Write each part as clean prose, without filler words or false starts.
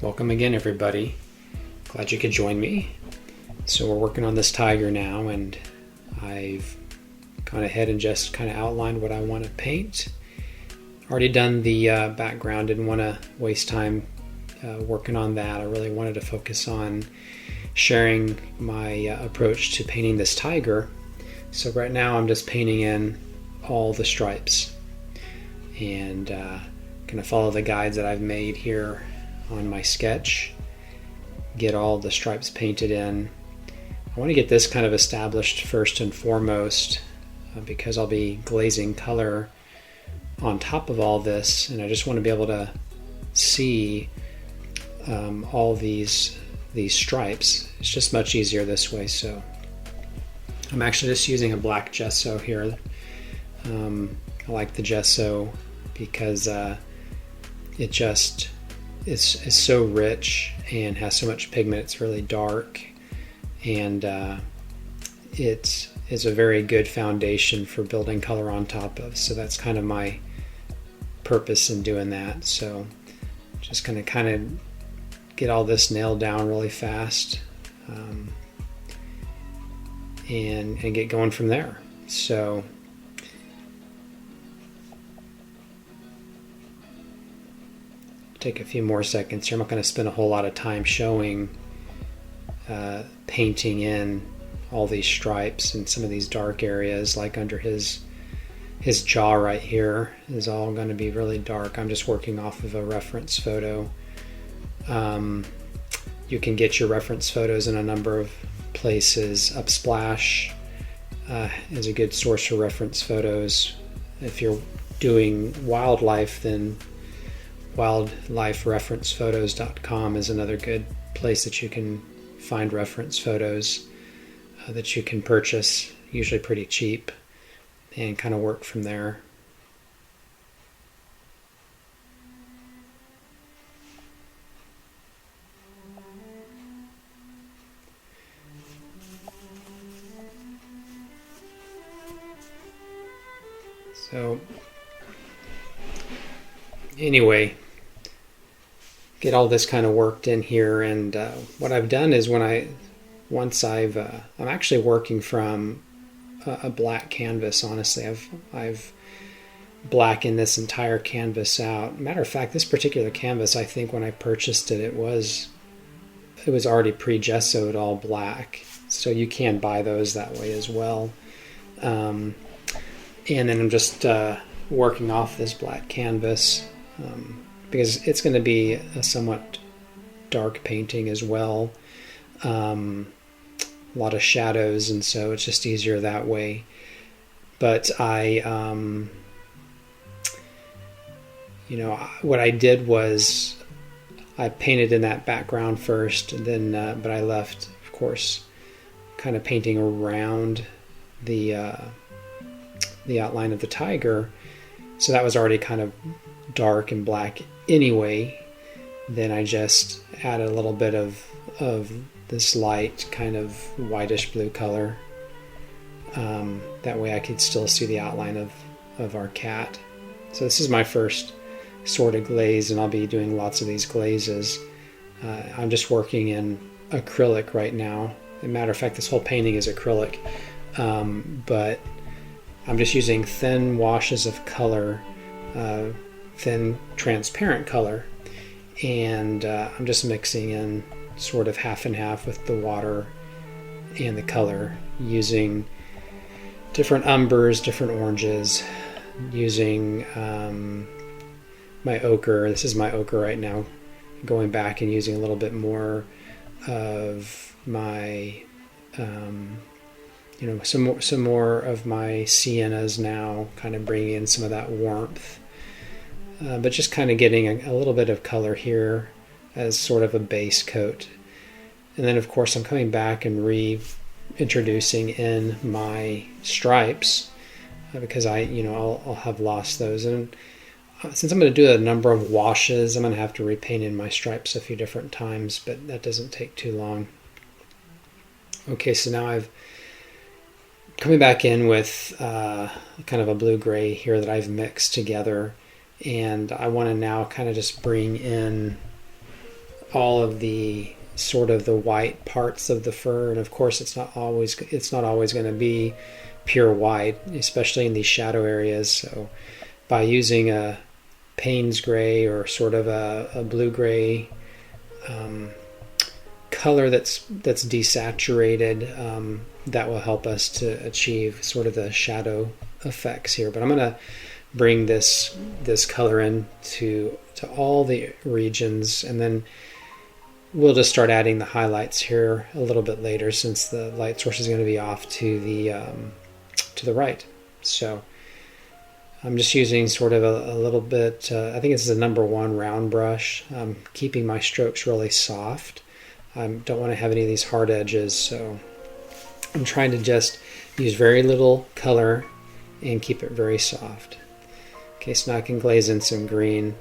Welcome again, everybody. Glad you could join me. So we're working on this tiger now, and I've gone ahead and just kind of outlined what I want to paint. Already done the background, didn't want to waste time working on that. I really wanted to focus on sharing my approach to painting this tiger. So right now I'm just painting in all the stripes and gonna follow the guides that I've made here on my sketch, get all the stripes painted in. I want to get this kind of established first and foremost because I'll be glazing color on top of all this, and I just want to be able to see all these stripes. It's just much easier this way. So I'm actually just using a black gesso here. I like the gesso because it's so rich and has so much pigment. It's really dark, and it is a very good foundation for building color on top of. So that's kind of my purpose in doing that. So just gonna kind of get all this nailed down really fast and get going from there. So take a few more seconds here. I'm not going to spend a whole lot of time showing painting in all these stripes and some of these dark areas, like under his jaw right here is all going to be really dark. I'm just working off of a reference photo. You can get your reference photos in a number of places. Upsplash is a good source for reference photos. If you're doing wildlife, then wildlifereferencephotos.com is another good place that you can find reference photos that you can purchase, usually pretty cheap, and kind of work from there. So anyway, get all this kind of worked in here, and what I've done is I'm actually working from a black canvas. Honestly, I've blackened this entire canvas out. Matter of fact, this particular canvas, I think when I purchased it, it was already pre-gessoed all black. So you can buy those that way as well. And then I'm just working off this black canvas. Because it's going to be a somewhat dark painting as well, a lot of shadows, and so it's just easier that way. But what I did was I painted in that background first, and then but I left, of course, kind of painting around the outline of the tiger. So that was already kind of dark and black anyway. Then I just add a little bit of this light kind of whitish blue color. That way I could still see the outline of our cat. So this is my first sort of glaze, and I'll be doing lots of these glazes. I'm just working in acrylic right now. As a matter of fact, this whole painting is acrylic, but I'm just using thin washes of color, thin transparent color, and I'm just mixing in sort of half and half with the water and the color, using different umbers, different oranges, using my ochre. This is my ochre right now, going back and using a little bit more of my some more of my siennas now, kind of bringing in some of that warmth, but just kind of getting a little bit of color here as sort of a base coat. And then of course I'm coming back and reintroducing in my stripes because I'll have lost those. And since I'm going to do a number of washes, I'm going to have to repaint in my stripes a few different times, but that doesn't take too long. Okay, so now I've coming back in with kind of a blue-gray here that I've mixed together, and I want to now kind of just bring in all of the sort of the white parts of the fur, and of course it's not always going to be pure white, especially in these shadow areas. So by using a Payne's gray or sort of a blue gray color that's desaturated, that will help us to achieve sort of the shadow effects here. But I'm going to bring this color in to all the regions, and then we'll just start adding the highlights here a little bit later, since the light source is going to be off to the right. So I'm just using sort of a little bit, I think it's the number 1 round brush. I'm keeping my strokes really soft. I don't want to have any of these hard edges, so I'm trying to just use very little color and keep it very soft. Okay, so now I can glaze in some green.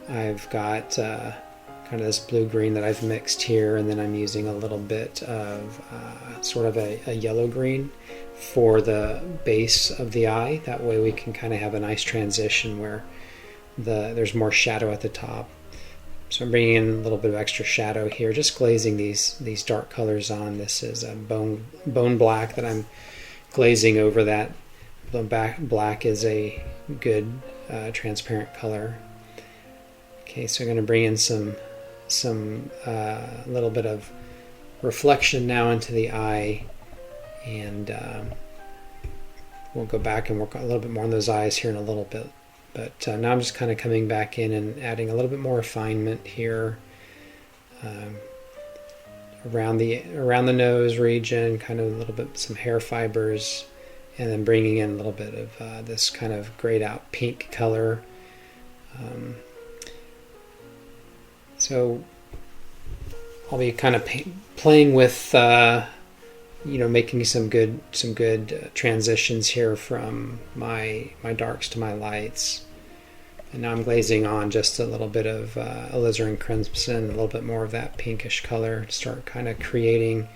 I've got kind of this blue-green that I've mixed here, and then I'm using a little bit of sort of a yellow-green for the base of the eye. That way we can kind of have a nice transition where there's more shadow at the top. So I'm bringing in a little bit of extra shadow here, just glazing these dark colors on. This is a bone black that I'm glazing over that. The black is a good transparent color. Okay, so I'm going to bring in some little bit of reflection now into the eye, and we'll go back and work a little bit more on those eyes here in a little bit. But now I'm just kind of coming back in and adding a little bit more refinement here around the nose region, kind of a little bit some hair fibers, and then bringing in a little bit of this kind of grayed out pink color. So I'll be kind of playing with making some good transitions here from my darks to my lights. And now I'm glazing on just a little bit of alizarin crimson, a little bit more of that pinkish color to start kind of creating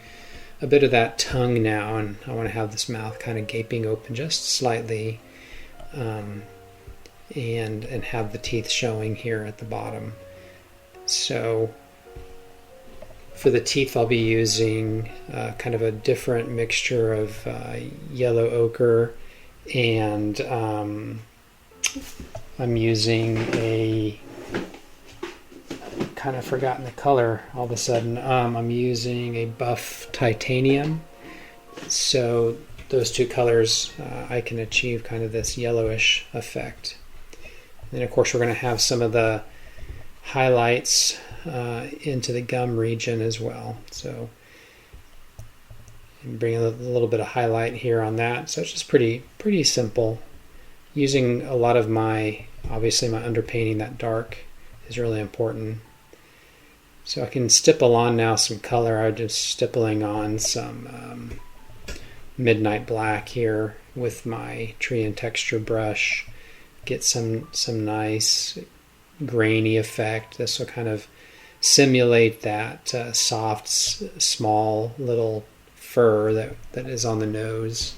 a bit of that tongue now. And I want to have this mouth kind of gaping open just slightly, and have the teeth showing here at the bottom. So for the teeth, I'll be using kind of a different mixture of yellow ochre, and I'm using kind of forgotten the color all of a sudden. I'm using a buff titanium. So those two colors, I can achieve kind of this yellowish effect. And of course, we're going to have some of the highlights into the gum region as well. So bring a little bit of highlight here on that. So it's just pretty simple. Using a lot of obviously my underpainting, that dark is really important. So I can stipple on now some color. I'm just stippling on some midnight black here with my tree and texture brush. Get some nice grainy effect. This will kind of simulate that soft, small little fur that is on the nose,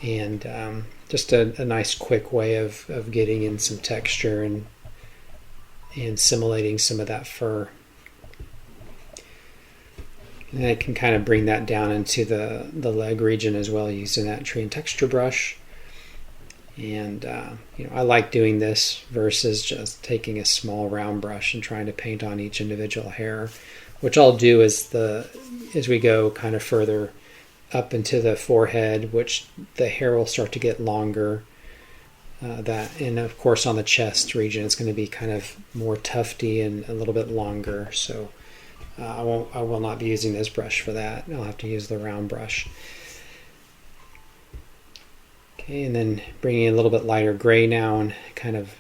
and just a nice quick way of getting in some texture and simulating some of that fur. And I can kind of bring that down into the leg region as well using that tree and texture brush. And I like doing this versus just taking a small round brush and trying to paint on each individual hair, which I'll do as we go kind of further up into the forehead, which the hair will start to get longer. And of course on the chest region, it's going to be kind of more tufty and a little bit longer. So I will not be using this brush for that. I'll have to use the round brush. Okay, and then bringing a little bit lighter gray now and kind of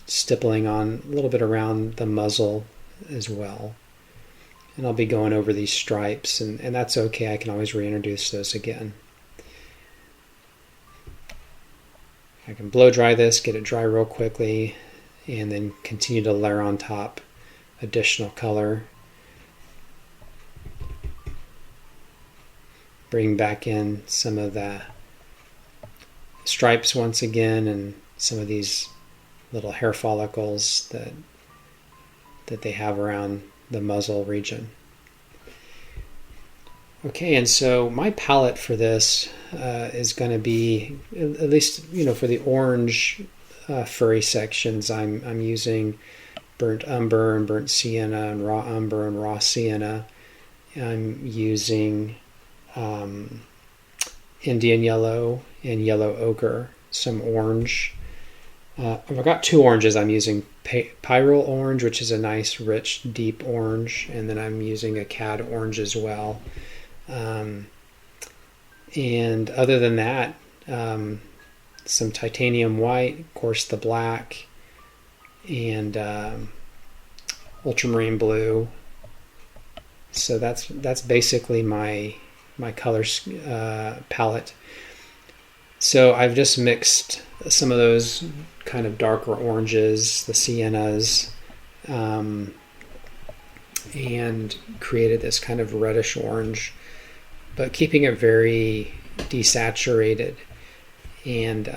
stippling on a little bit around the muzzle as well. And I'll be going over these stripes, and that's okay. I can always reintroduce those again. I can blow dry this, get it dry real quickly, and then continue to layer on top additional color. Bring back in some of the stripes once again, and some of these little hair follicles that that they have around the muzzle region. Okay, and so my palette for this is going to be, at least for the orange furry sections, I'm using burnt umber and burnt sienna and raw umber and raw sienna. I'm using Indian yellow and yellow ochre, some orange. I've got two oranges. I'm using Pyrrole orange, which is a nice, rich, deep orange, and then I'm using a cad orange as well. And other than that, some titanium white, of course the black, and ultramarine blue. So that's basically my colors palette. So I've just mixed some of those kind of darker oranges, the siennas, and created this kind of reddish orange, but keeping it very desaturated. And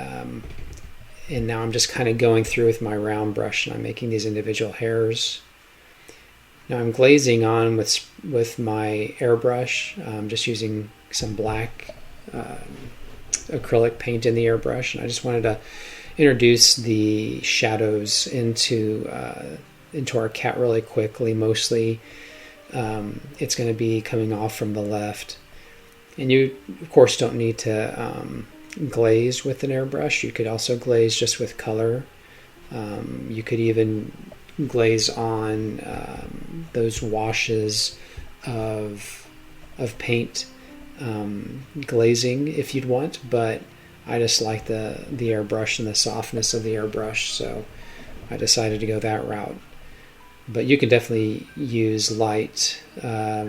now I'm just kind of going through with my round brush, and I'm making these individual hairs. Now I'm glazing on with my airbrush. I'm just using some black acrylic paint in the airbrush, and I just wanted to introduce the shadows into our cat really quickly. Mostly it's going to be coming off from the left, and you of course don't need to glaze with an airbrush. You could also glaze just with color. You could even glaze on those washes of paint glazing if you'd want, but I just like the airbrush and the softness of the airbrush, so I decided to go that route. But you can definitely use light,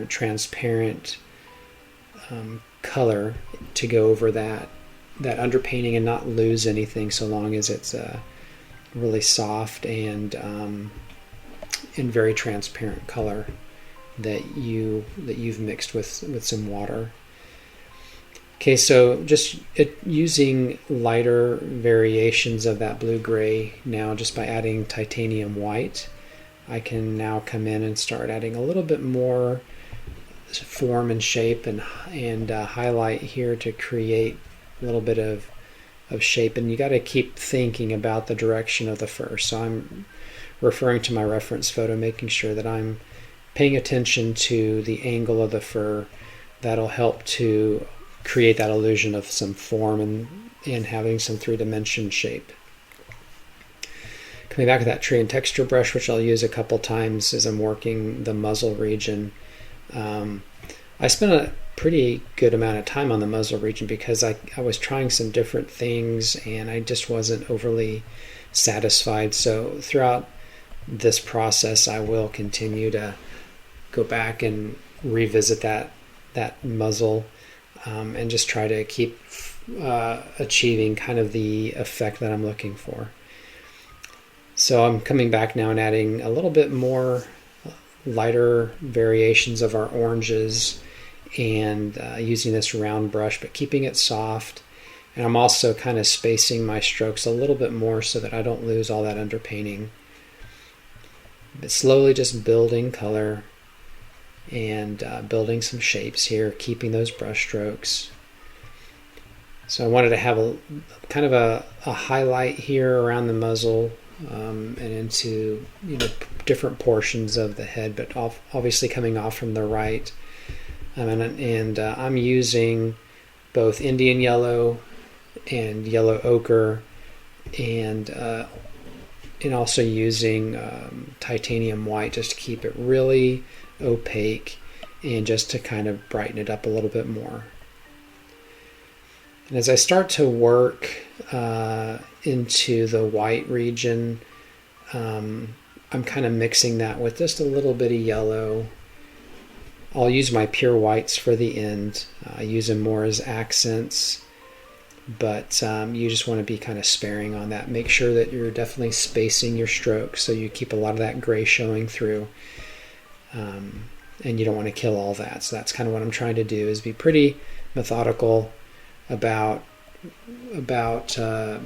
transparent color to go over that underpainting and not lose anything, so long as it's really soft and very transparent color that you've mixed with some water. Okay, so just using lighter variations of that blue-gray now, just by adding titanium white, I can now come in and start adding a little bit more form and shape and highlight here to create a little bit of shape. And you got to keep thinking about the direction of the fur. So I'm referring to my reference photo, making sure that I'm paying attention to the angle of the fur. That'll help to create that illusion of some form and having some three-dimension shape. Coming back to that tree and texture brush, which I'll use a couple times as I'm working the muzzle region. I spent a pretty good amount of time on the muzzle region because I was trying some different things and I just wasn't overly satisfied. So throughout this process, I will continue to go back and revisit that muzzle and just try to keep achieving kind of the effect that I'm looking for. So I'm coming back now and adding a little bit more lighter variations of our oranges and using this round brush, but keeping it soft. And I'm also kind of spacing my strokes a little bit more so that I don't lose all that underpainting. But slowly just building color and building some shapes here, keeping those brush strokes. So I wanted to have a kind of a highlight here around the muzzle and into different portions of the head, but obviously coming off from the right. And I'm using both Indian yellow and yellow ochre, and also using titanium white just to keep it really opaque and just to kind of brighten it up a little bit more. And as I start to work into the white region, I'm kind of mixing that with just a little bit of yellow. I'll use my pure whites for the end. I use them more as accents, but you just want to be kind of sparing on that. Make sure that you're definitely spacing your strokes so you keep a lot of that gray showing through, and you don't want to kill all that. So that's kind of what I'm trying to do, is be pretty methodical about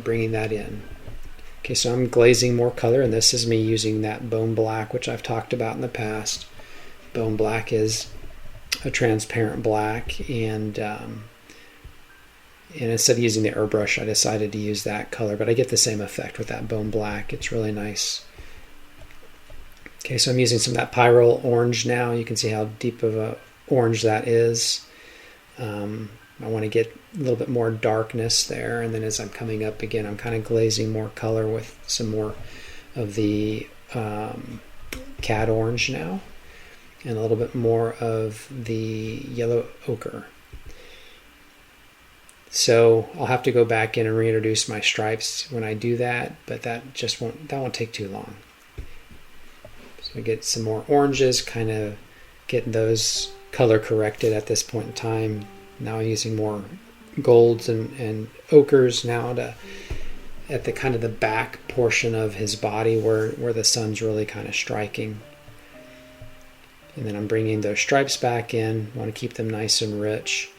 bringing that in. Okay, so I'm glazing more color, and this is me using that bone black, which I've talked about in the past. Bone black is a transparent black, and instead of using the airbrush, I decided to use that color, but I get the same effect with that bone black. It's really nice. Okay, so I'm using some of that pyrrole orange now. You can see how deep of a orange that is. I want to get a little bit more darkness there, and then as I'm coming up again, I'm kind of glazing more color with some more of the cad orange now, and a little bit more of the yellow ochre. So I'll have to go back in and reintroduce my stripes when I do that, but that won't take too long. So I get some more oranges, kind of getting those color corrected at this point in time. Now I'm using more golds and ochres now at the kind of the back portion of his body where the sun's really kind of striking. And then I'm bringing those stripes back in. I want to keep them nice and rich.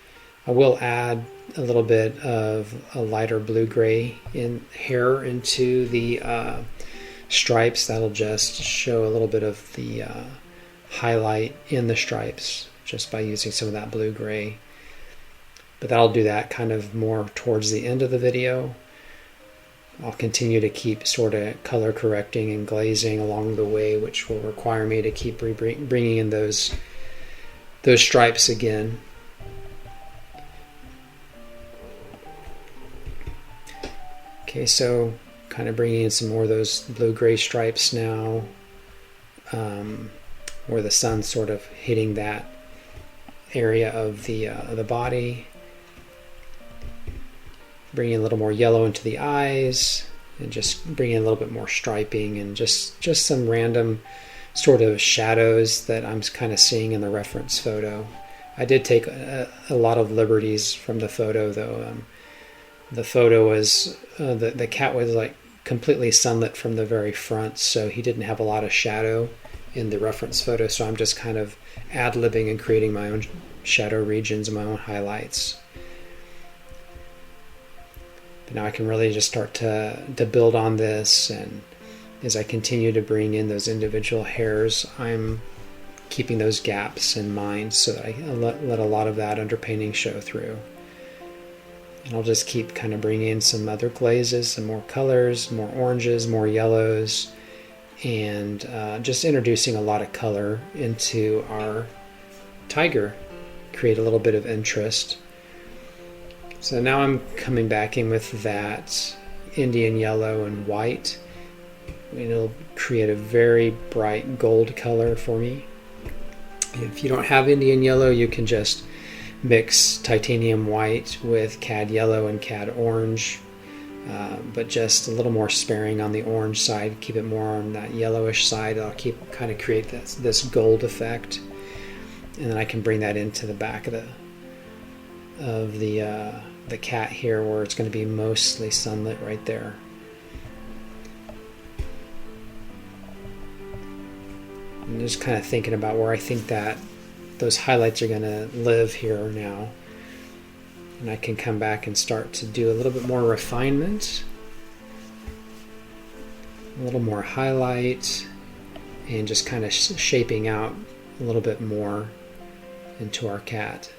I will add a little bit of a lighter blue-gray hair into the stripes. That'll just show a little bit of the highlight in the stripes just by using some of that blue-gray. But I'll do that kind of more towards the end of the video. I'll continue to keep sort of color correcting and glazing along the way, which will require me to keep bringing in those stripes again. Okay, so kind of bringing in some more of those blue-gray stripes now, where the sun's sort of hitting that area of the body. Bringing a little more yellow into the eyes, and just bringing a little bit more striping, and just some random sort of shadows that I'm kind of seeing in the reference photo. I did take a lot of liberties from the photo, though. The photo was the cat was like completely sunlit from the very front, so he didn't have a lot of shadow in the reference photo. So I'm just kind of ad-libbing and creating my own shadow regions and my own highlights. But now I can really just start to build on this, and as I continue to bring in those individual hairs, I'm keeping those gaps in mind so that I let a lot of that underpainting show through. And I'll just keep kind of bringing in some other glazes, some more colors, more oranges, more yellows, and just introducing a lot of color into our tiger, create a little bit of interest. So now I'm coming back in with that Indian yellow and white. It'll create a very bright gold color for me. If you don't have Indian yellow, you can just mix titanium white with cad yellow and cad orange, but just a little more sparing on the orange side. Keep it more on that yellowish side. I'll kind of create this gold effect, and then I can bring that into the back of the cat here, where it's going to be mostly sunlit right there. I'm just kind of thinking about where I think that those highlights are going to live here now, and I can come back and start to do a little bit more refinement, a little more highlight, and just kind of shaping out a little bit more into our cat.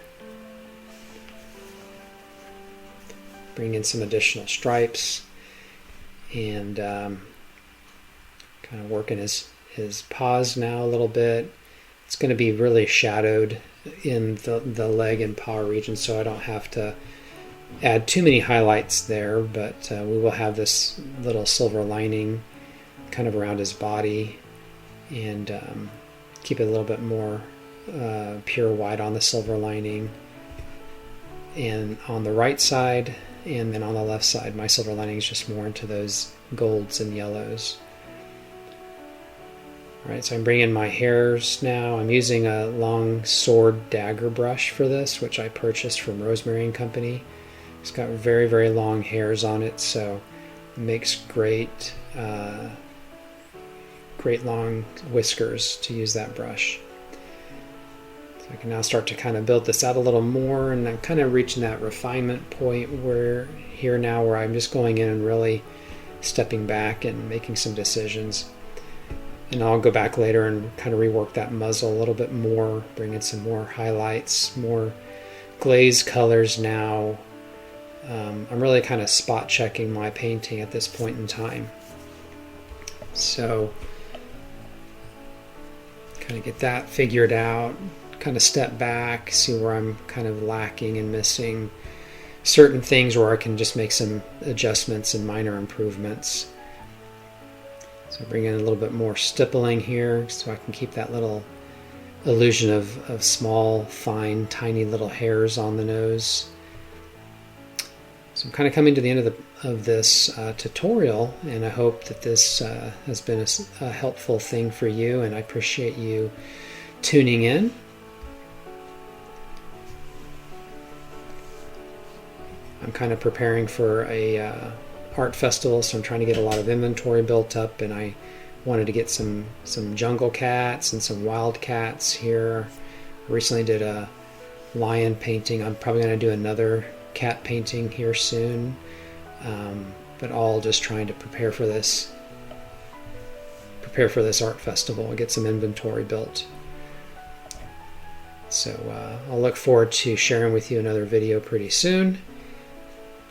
Bring in some additional stripes, and kind of working his paws now a little bit. It's going to be really shadowed in the leg and paw region, so I don't have to add too many highlights there, but we will have this little silver lining kind of around his body, and keep it a little bit more pure white on the silver lining, and on the right side, and then on the left side my silver lining is just more into those golds and yellows. Alright, so I'm bringing my hairs now. I'm using a long sword dagger brush for this, which I purchased from Rosemary & Company. It's got very, very long hairs on it, so it makes great long whiskers to use that brush. So I can now start to kind of build this out a little more, and I'm kind of reaching that refinement point where I'm just going in and really stepping back and making some decisions. And I'll go back later and kind of rework that muzzle a little bit more, bring in some more highlights, more glaze colors now. I'm really kind of spot checking my painting at this point in time. So kind of get that figured out, kind of step back, see where I'm kind of lacking and missing certain things where I can just make some adjustments and minor improvements. So bring in a little bit more stippling here so I can keep that little illusion of small, fine, tiny little hairs on the nose. So I'm kind of coming to the end of this tutorial, and I hope that this has been a helpful thing for you, and I appreciate you tuning in. I'm kind of preparing for a art festival, so I'm trying to get a lot of inventory built up, and I wanted to get some jungle cats and some wild cats here. I recently did a lion painting. I'm probably going to do another cat painting here soon, but all just trying to prepare for this art festival and get some inventory built. So I'll look forward to sharing with you another video pretty soon.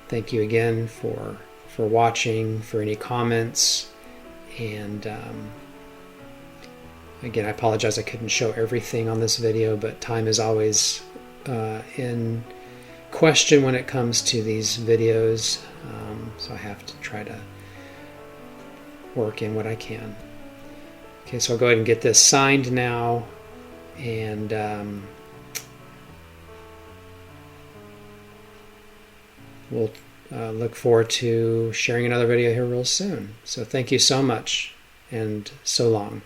Thank you again for watching, for any comments, and again, I apologize I couldn't show everything on this video, but time is always in question when it comes to these videos, so I have to try to work in what I can. Okay, so I'll go ahead and get this signed now, and we'll look forward to sharing another video here real soon. So thank you so much, and so long.